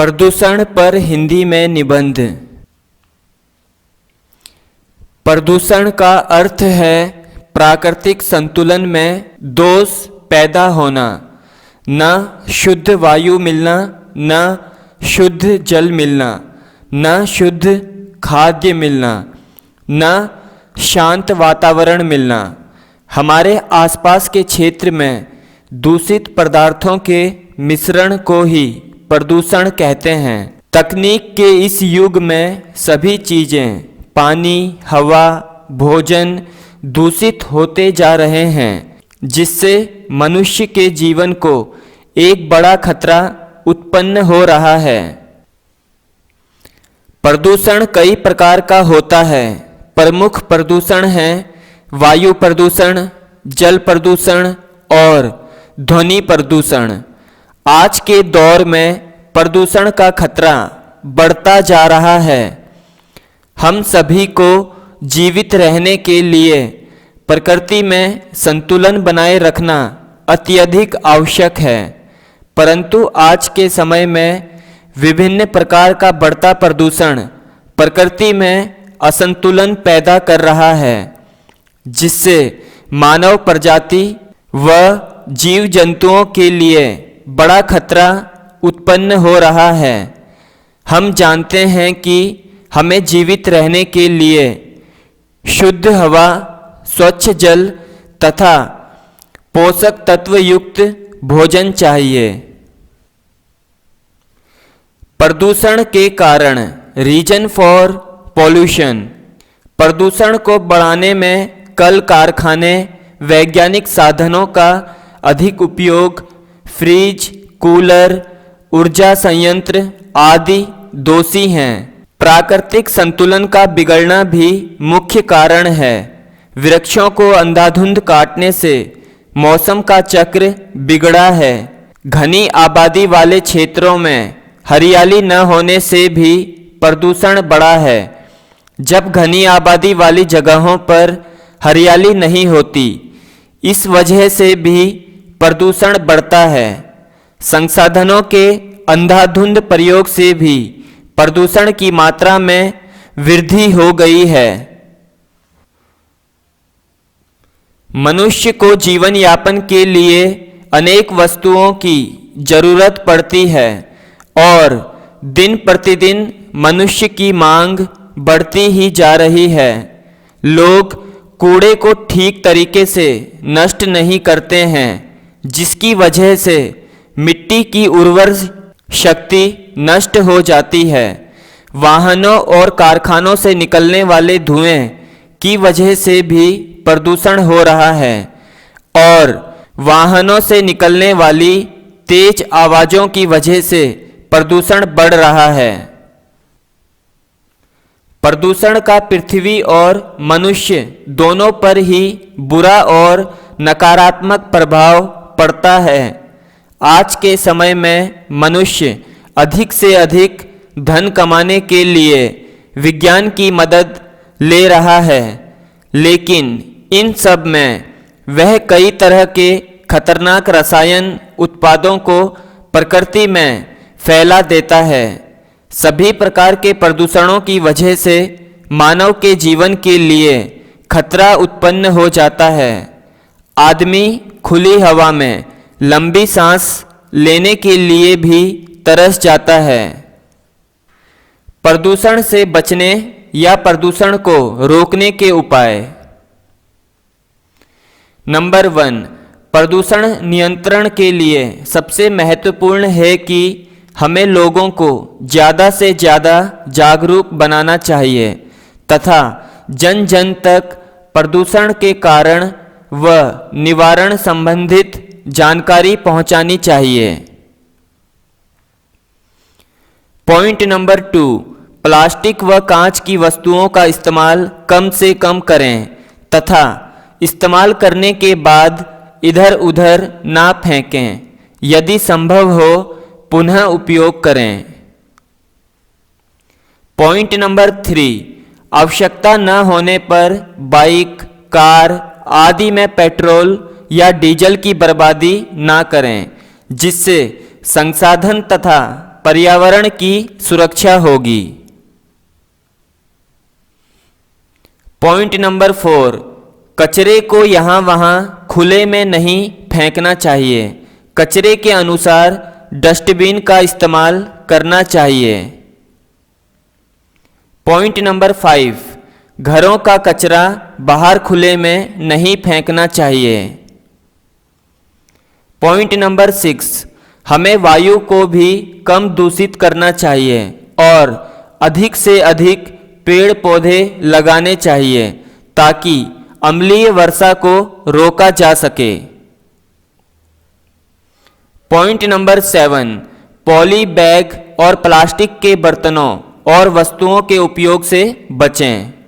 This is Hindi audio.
प्रदूषण पर हिंदी में निबंध। प्रदूषण का अर्थ है प्राकृतिक संतुलन में दोष पैदा होना, न शुद्ध वायु मिलना, न शुद्ध जल मिलना, न शुद्ध खाद्य मिलना, न शांत वातावरण मिलना। हमारे आसपास के क्षेत्र में दूषित पदार्थों के मिश्रण को ही प्रदूषण कहते हैं। तकनीक के इस युग में सभी चीज़ें, पानी, हवा, भोजन दूषित होते जा रहे हैं, जिससे मनुष्य के जीवन को एक बड़ा खतरा उत्पन्न हो रहा है। प्रदूषण कई प्रकार का होता है। प्रमुख प्रदूषण हैं वायु प्रदूषण, जल प्रदूषण और ध्वनि प्रदूषण। आज के दौर में प्रदूषण का खतरा बढ़ता जा रहा है। हम सभी को जीवित रहने के लिए प्रकृति में संतुलन बनाए रखना अत्यधिक आवश्यक है, परंतु आज के समय में विभिन्न प्रकार का बढ़ता प्रदूषण प्रकृति में असंतुलन पैदा कर रहा है, जिससे मानव प्रजाति व जीव जंतुओं के लिए बड़ा खतरा उत्पन्न हो रहा है। हम जानते हैं कि हमें जीवित रहने के लिए शुद्ध हवा, स्वच्छ जल तथा पोषक तत्व युक्त भोजन चाहिए। प्रदूषण के कारण, रीजन फॉर पॉल्यूशन। प्रदूषण को बढ़ाने में कल कारखाने, वैज्ञानिक साधनों का अधिक उपयोग, फ्रिज, कूलर, ऊर्जा संयंत्र आदि दोषी हैं। प्राकृतिक संतुलन का बिगड़ना भी मुख्य कारण है। वृक्षों को अंधाधुंध काटने से मौसम का चक्र बिगड़ा है। घनी आबादी वाले क्षेत्रों में हरियाली न होने से भी प्रदूषण बढ़ा है। जब घनी आबादी वाली जगहों पर हरियाली नहीं होती, इस वजह से भी प्रदूषण बढ़ता है। संसाधनों के अंधाधुंध प्रयोग से भी प्रदूषण की मात्रा में वृद्धि हो गई है। मनुष्य को जीवन यापन के लिए अनेक वस्तुओं की जरूरत पड़ती है और दिन प्रतिदिन मनुष्य की मांग बढ़ती ही जा रही है। लोग कूड़े को ठीक तरीके से नष्ट नहीं करते हैं, जिसकी वजह से मिट्टी की उर्वर शक्ति नष्ट हो जाती है। वाहनों और कारखानों से निकलने वाले धुएं की वजह से भी प्रदूषण हो रहा है और वाहनों से निकलने वाली तेज आवाज़ों की वजह से प्रदूषण बढ़ रहा है। प्रदूषण का पृथ्वी और मनुष्य दोनों पर ही बुरा और नकारात्मक प्रभाव पड़ता है। आज के समय में मनुष्य अधिक से अधिक धन कमाने के लिए विज्ञान की मदद ले रहा है, लेकिन इन सब में वह कई तरह के खतरनाक रसायन उत्पादों को प्रकृति में फैला देता है। सभी प्रकार के प्रदूषणों की वजह से मानव के जीवन के लिए खतरा उत्पन्न हो जाता है। आदमी खुली हवा में लंबी सांस लेने के लिए भी तरस जाता है। प्रदूषण से बचने या प्रदूषण को रोकने के उपाय। नंबर 1, प्रदूषण नियंत्रण के लिए सबसे महत्वपूर्ण है कि हमें लोगों को ज़्यादा से ज़्यादा जागरूक बनाना चाहिए तथा जन जन तक प्रदूषण के कारण व निवारण संबंधित जानकारी पहुंचानी चाहिए। पॉइंट नंबर 2, प्लास्टिक व कांच की वस्तुओं का इस्तेमाल कम से कम करें तथा इस्तेमाल करने के बाद इधर उधर ना फेंकें। यदि संभव हो पुनः उपयोग करें। पॉइंट नंबर 3, आवश्यकता न होने पर बाइक, कार आदि में पेट्रोल या डीजल की बर्बादी ना करें, जिससे संसाधन तथा पर्यावरण की सुरक्षा होगी। पॉइंट नंबर 4, कचरे को यहाँ वहाँ खुले में नहीं फेंकना चाहिए। कचरे के अनुसार डस्टबिन का इस्तेमाल करना चाहिए। पॉइंट नंबर 5, घरों का कचरा बाहर खुले में नहीं फेंकना चाहिए। पॉइंट नंबर 6, हमें वायु को भी कम दूषित करना चाहिए और अधिक से अधिक पेड़ पौधे लगाने चाहिए ताकि अम्लीय वर्षा को रोका जा सके। पॉइंट नंबर 7, पॉली बैग और प्लास्टिक के बर्तनों और वस्तुओं के उपयोग से बचें।